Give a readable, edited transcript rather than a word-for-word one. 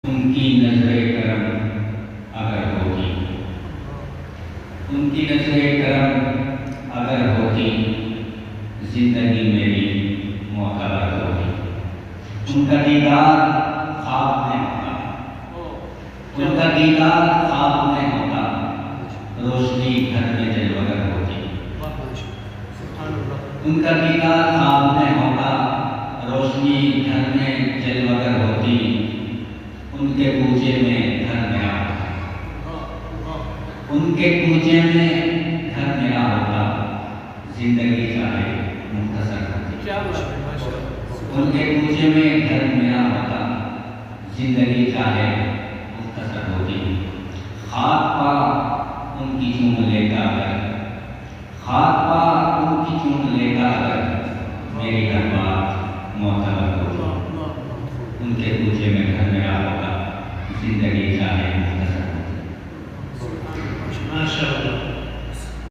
ان کی نظر کرم اگر ہوتی، ان کی نظر کرم اگر ہوتی، زندگی میری معتبر ہوتی۔ ان کا دیدار خواب میں ہوتا، ان کا دیدار خواب میں ہوتا، روشنی گھر میں جلوگر ہوتی۔ ان کا دیدار خواب میں ہوتا، روشنی گھر میں جلوگر ہوتی۔ ان کے کوچے میں گھر میرا ہوتا، ان کے کوچے میں گھر میرا ہوتا، زندگی چاہے مختصر ہوتی۔ ان کے کوچے میں گھر میرا ہوتا، زندگی چاہے مختصر ہوتی۔ خاک پا ان کی چوم لے گا اگر، خاک پا ان کی چوم لے گا اگر، میری ہر بات معتبر ہوتی۔ ان کے کوچے میں گھر میرا ہوتا، زندگی چاہے مختصر ہوتی۔ ماشاء اللہ۔